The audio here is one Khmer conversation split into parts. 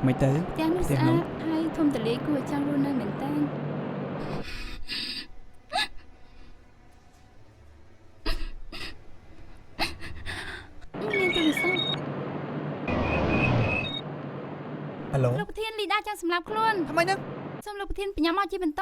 មិនទៅទាំងនោះស្អាតហើយធំតលេគួរចង់រស់នៅមែនតើមានទូរស័ព្ទហៅឡូលោកប្រធានលីដាចង់សម្លាប់ខ្លួនថ្មីហ្នឹងសូមលោកប្រធានបញ្ញាមកជាបន្ត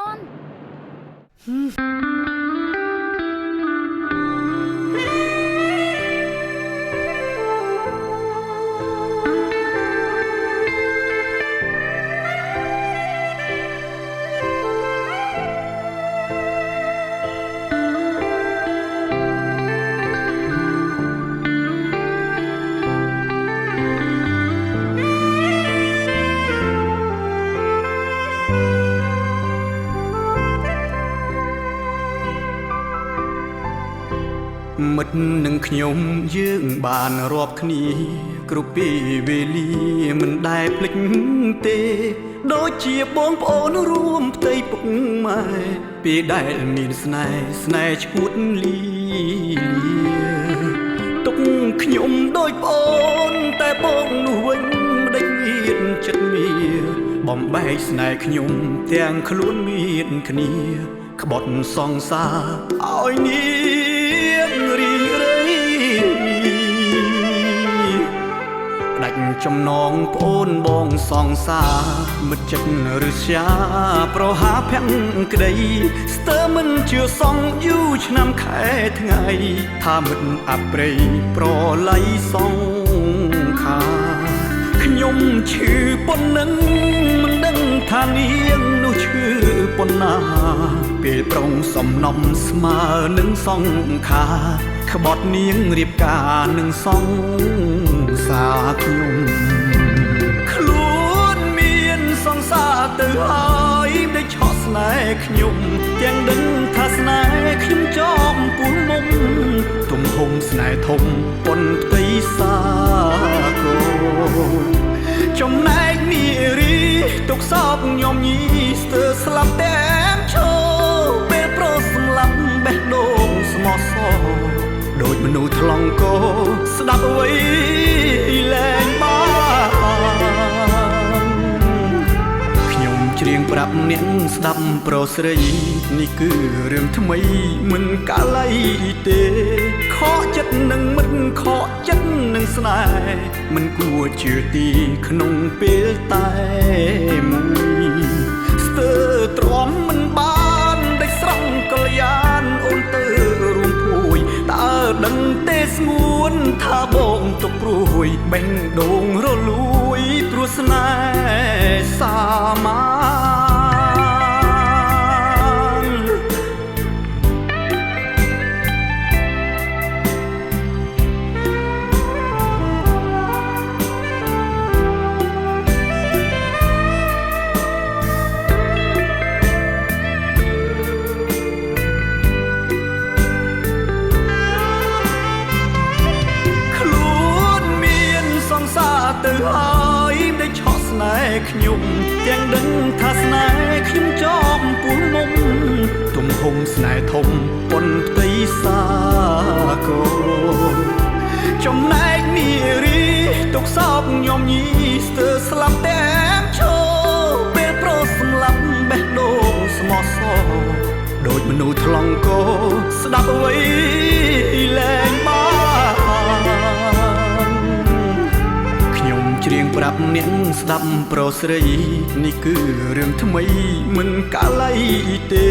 មិត្តនឹងខ្ញុំយើងបានរាប់គ្នាគ្រប់ពេលវេលាមិនដែលភ្លេចទេដូចជាបងប្អូនរួមផ្ទៃពុកម៉ែពេលដែលមានស្នេហ៍ឈួតលីទុកខ្ញុំដូចប្អូនតែបងនោះវិញមិនដេញមានចិត្តមៀបំបែកស្នេហ៍ខ្ញុំទាំងខ្លួនមានគ្នាក្បត់សងសារឲ្យនាងរីរៃដាច់ចំណងប្អូនបងសងសារមិត្តចិត្តឬស្យាប្រហាភក្តីស្ទើរមិនជឿសងយូរឆ្នាំខែថ្ងៃថាមិត្តអប្រ័យប្រឡ័យសងខាខ្ញុំឈឺប៉ុណ្ណឹងមិនដឹងថានាងនោះឈឺប៉ុណ្ណាពេលប្រុងសំណំស្មើនឹងសងខាក្បត់នាងរៀបការនឹងសងសាខ្ញុំខ្លួនមានសងសាទៅហើយได้ឆក់ស្នេហ៍ខ្ញុំទាំងដឹងថាស្នេហ៍ខ្ញុំចំពោះមុំទំហំស្នេហ៍ធំប៉ុនផ្ទៃសាគោចំណែកនារីទុកសោកញោមញីស្ទើរស្លាប់តែឈោពេលប្រុសសម្លាប់បេះដូងស្មោះសរដូចមនុស្សថ្លង់កោស្ដាប់អ្វីលែងបានខ្ញុំច្រៀងប្រាប់អ្នកស្ដាប់ប្រុសស្រីនេះគឺរឿងថ្មីមិនកាល័យទេខកចិត្តនឹងមិត្តខកចិត្តនឹងស្នេហ៍មិនគួរជឿទីក្នុងពេលតែមួយស្ទើរទ្រាំមិនបានដាច់ស្រង់កល្យានអូនទៅរួមពួយតើដឹងទេស្ងួនថាបងទុកព្រួយបេះដូងរលួយព្រោះស្នេហ៍សាមាទៅហើយได้ឆក់ស្នេហ៍ខ្ញុំទាំងដឹងថាស្នេហ៍ខ្ញុំចំពោះមុំទំហំស្នេហ៍ធំប៉ុនផ្ទៃសាគោចំណែកនារីទុកសោកញោមញីស្ទើរស្លាប់តែឈោពេលប្រុសសម្លាប់បេះដូងស្មោះសរដូចមនុស្សថ្លង់កោស្ដាប់អ្វីលែងបានច្រៀងប្រាប់អ្នកស្ដាប់ប្រុសស្រីនេះគឺរឿងថ្មីមិនកាល័យទេ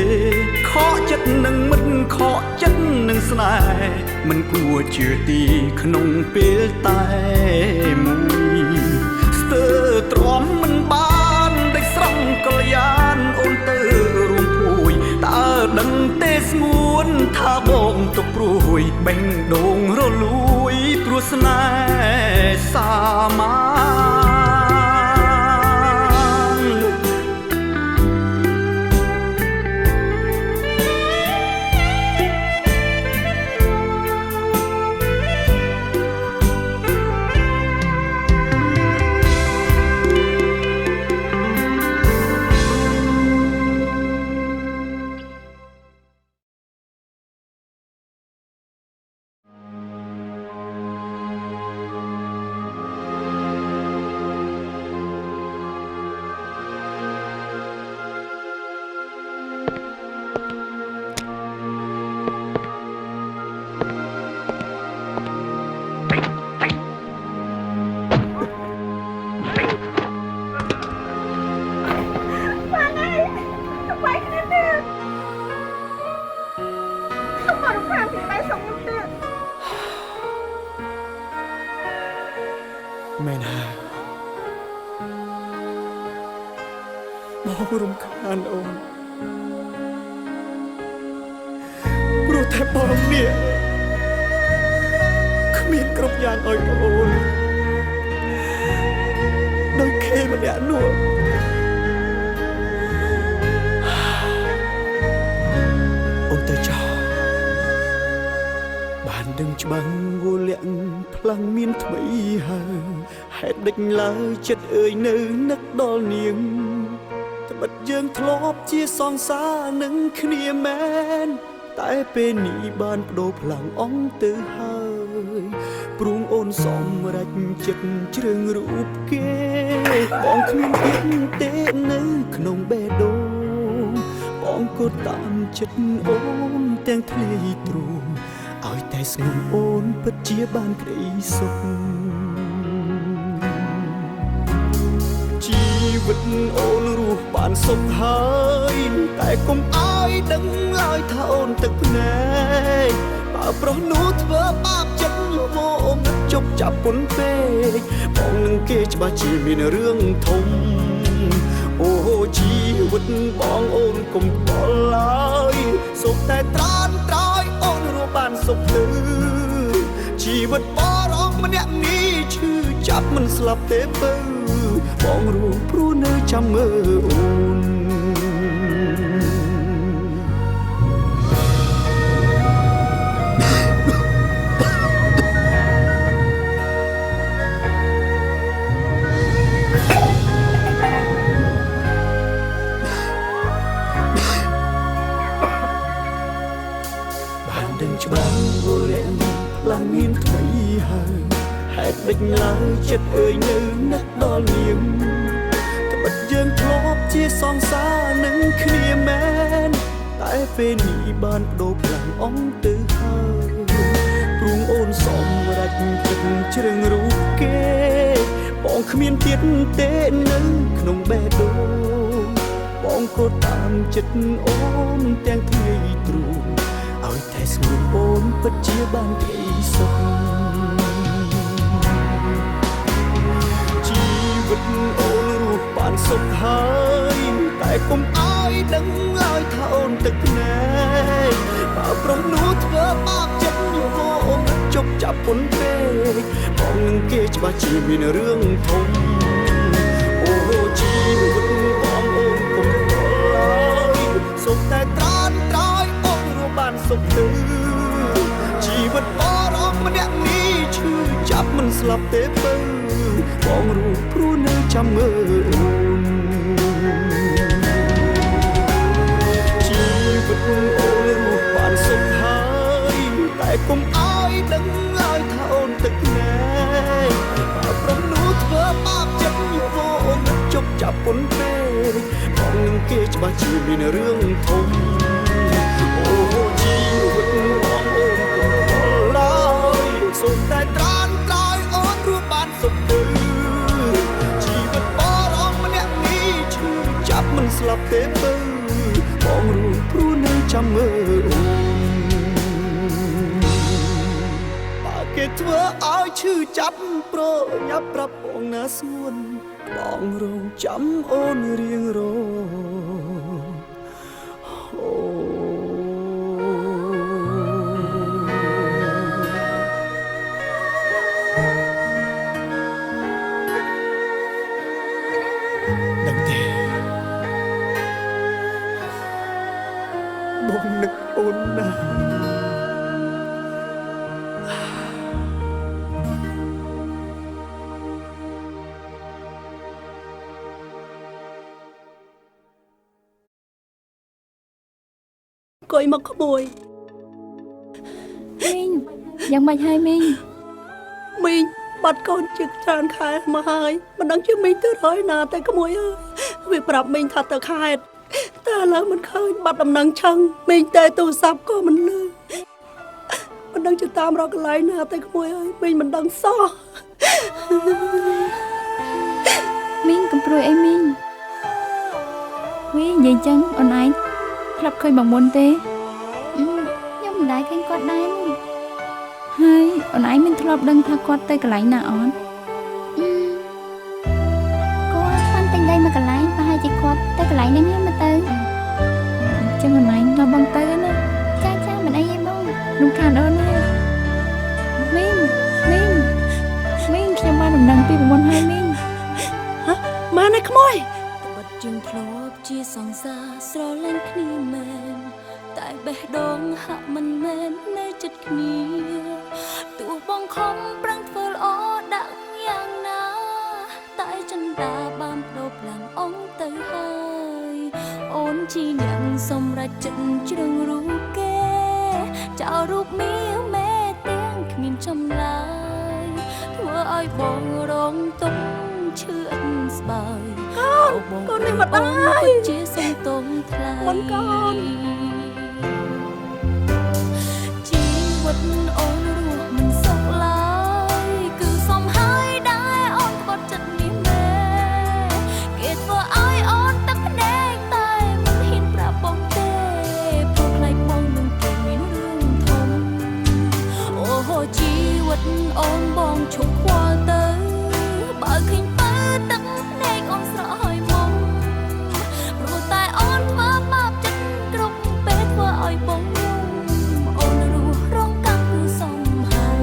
ខកចិត្តនឹងមិត្តខកចិត្តនឹងស្នេហ៍មិនគួរជឿទីក្នុងពេលតែមួយស្ទើរទ្រាំមិនបានដាច់ស្រង់កល្យានអូនទៅរួមពួយតើដឹងទេស្ងួនថាបងទុកព្រួយបេះដូងរលួយព្រោះស្នេហ៍សាមា មែនហើយបងរំខានអូនព្រោះតែបងនេះគ្មានគ្រប់យ៉ាងឲ្យអូនដោយគេម្នាក់នោះអូនទៅចោលបានដឹងច្បាស់វលាក់ផ្លាំងមានថ្មីហើយហេតុដេចឡើយចិត្តអើយនៅនឹកដល់នាងត្បិតយើងធ្លាប់ជាសង្សារនឹងគ្នាមែនតែពេលនេះបានបដូរផ្លាំងអស់ទៅហើយព្រួងអូនសម្រេចចិត្តជ្រើងរូបគេបងគ្មានទៀតទេនៅក្នុងបេះដូងបងក៏តាមចិត្តអូនទាំងធ្លាយទ្រូងឲ្យតែស្ងួនអូនពិតជាបានក្តីសុខជីវិតអូនរស់បានសុខហើយតែកុំឲ្យដឹងឡើយថាអូនទឹកភ្នែកបើប្រុសនោះធ្វើបាបចិត្តមកជប់ចាប់ពុនពេកបងនឹងគេច្បាស់ជាមានរឿងធំអូជីវិតបងអូនកុំខ្វល់ឡើយសុខតែត្រានត្រោយអូនរស់បានសុខទៅជីវិតបរងម្នាក់នេះឈឺចាប់មិនស្លាប់ទេបើបងរស់ព្រោះនៅចាំមើលអូនច្បាស់វលាក់ផ្លាំងមានថ្មីហើយហេតុដេចឡើយចិត្តអើយនៅនឹកដល់នាងត្បិតយើងធ្លាប់ជាសង្សារនឹងគ្នាមែនតែពេលនេះបានបដូរផ្លាំងអស់ទៅហើយព្រួងអូនសម្រេចចិត្តជ្រើងរូបគេបងគ្មានទៀតទេនៅក្នុងបេះដូងបងក៏តាមចិត្តអូនទាំងថ្ងៃទ្រូងឲ្យតែស្ងួនអូនពិតជាបានក្តីសុខជីវិតអូនរស់បានសុខហើយតែកុំឲ្យដឹងឲ្យថាអូនទឹកភ្នែកបើប្រុសនោះធ្វើបាបចិត្តមកអូនជប់ចាប់ពុនពេកបងនឹងគេច្បាស់ជាមានរឿងធំអូជីវិតបងអូនកុំខ្វល់ឡើយសុខតែត្រានត្រោយបានសុខទៅជីវិតបរងម្នាក់នេះឈឺចាប់មិនស្លាប់ទេបើបងរស់ព្រោះនៅចាំមើលអូនជីវិតអូនរស់បានសុខហើយតែកុំឲ្យដឹងឲ្យថាអូនទឹកណែបើប្រុសនោះធ្វើបាបចិត្តមកអូនជប់ចាប់ពុនពេកបងនឹងគេច្បាស់ជាមានរឿងធំជីវិតបងអូនកុំខ្វល់ឡើយសុខតែត្រានត្រោយអូនរស់បានសុខទៅជីវិតបរងម្នាក់នេះឈឺចាប់មិនស្លាប់ទេបើបងរស់ព្រោះនៅចាំមើលអូនបើគេធ្វើឲ្យឈឺចាប់ប្រញាប់ប្រាប់បងណាស្ងួនបងរងចាំអូនរៀងរបងនឹកអូនណាអង្គុយមកក្មួយមីងយ៉ាងម៉េចហើយមីងបាត់កូនជឹកច្រើនខែមកហើយមិនដឹងជាមីងទៅរយណាតែក្មួយអើយវាប្រាប់មីងថាទៅខេត្តតែឥឡូវមិនឃើញបាត់ដំណឹងឆឹងមីងតែទូរស័ព្ទក៏មិនលឺមិនដឹងជាតាមរកកន្លែងណាតែក្មួយអើយមីងមិនដឹងសោះមីងកំព្រួយអីមីងវិញនិយាយចឹងអូនឯងធ្លាប់ឃើញបងមុនទេខ្ញុំមិនដែរឃើញគាត់ដែរហើយអូនឯងមានធ្លាប់ដឹងថាគាត់ទៅកន្លែងណាអត់ នេះក្មួយ ត្បិតជាងធ្លាប់ជាសង្សារស្រលាញ់គ្នាមែនតែបេះដូងហាក់មិនមែននៅចិត្តគ្នាទោះបងខំប្រឹងធ្វើល្អដាក់យ៉ាងណាតែចិន្តាបានប្រពឡើងអងទៅហើយអូនជីអ្នកសម្រេចចិត្តជ្រឹងរូបគេចោលរូបមីមេទាំងគ្មានចម្លើយធ្វើឲ្យបងរងទុក្ខឈឺអិនស្បើយកូននេះមកដែរ ជាសំទងថ្លៃ កូន ជីវិតអូនរស់មិនសុខឡើយគឺសំហើយដែរអូនបាត់ចិត្តនេះមែនគេធ្វើឲ្យអូនទឹកភ្នែកតែមិនហ៊ានប្រាប់បងទេព្រោះខ្លាចបងនឹងគេមានរឿងធំអូហូជីវិតអូនបងឈប់ខ្វល់ទៅបើឃើញបើទឹកភ្នែកអូនស្រក់ហើយមកព្រោះតែអូនធ្វើបាបចិត្តគ្រប់ពេលធ្វើឲ្យបងអូនរស់រងកម្មគឺសំហើយ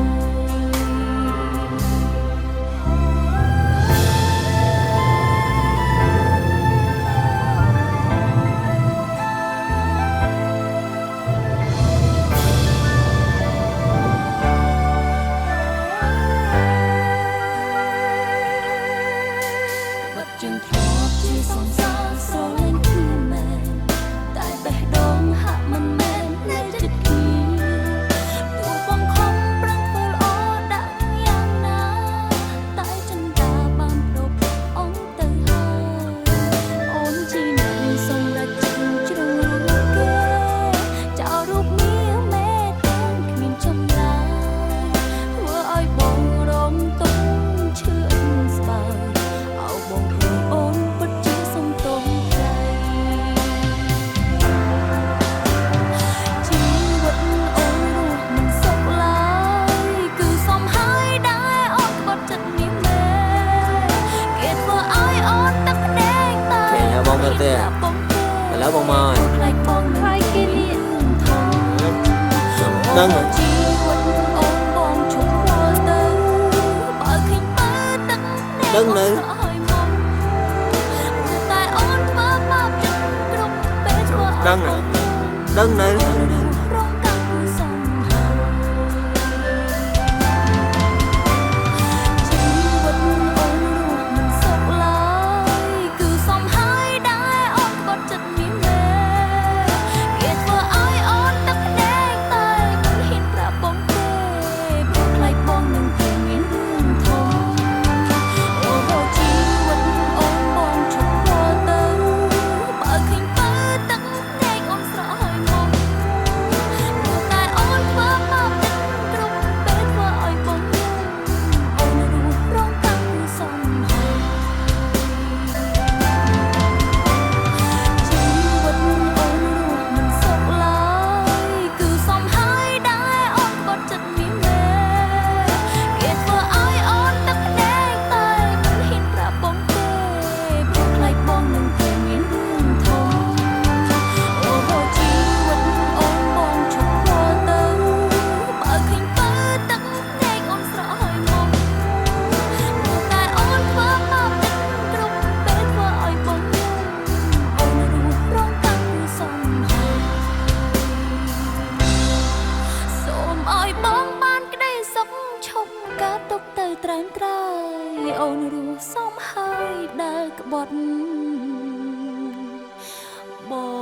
បាត់ជាងធ្លាប់ជាសង្សារស្រលាញ់គ្នាមែនតែបេះដូងហាក់មិនមែននៅចិត្តគ្នាទោះបងខំប្រឹងធ្វើល្អដាក់យ៉ាងណាតែចិន្តាបានប្រពអងទៅហើយអូនជីអ្នកសម្រេចចិត្តជ្រឹងរូបគេចោលរូបមីមេទាំងគ្មានចម្លើយធ្វើឲ្យបងរងទុក្ខឈឺអិនស្បើយ បងព្រោះអូនពិតជាសំទោសใจជីវិតអូនរស់មិនសុខឡើយគឺសំហើយដែរអូនបាត់ចិត្តនេះមែនគេធ្វើឲ្យអូនទឹកភ្នែកតែបងទៅទេឥឡូវបងមកខ្លាចបងនឹងគេមានធំដឹងជីវិតអូនបងឈប់ខ្វល់ទៅបើឃើញបើទឹកភ្នែកដឹងនៅ ដឹងនៅ អូនរស់សមហើយដើរក្បត់បង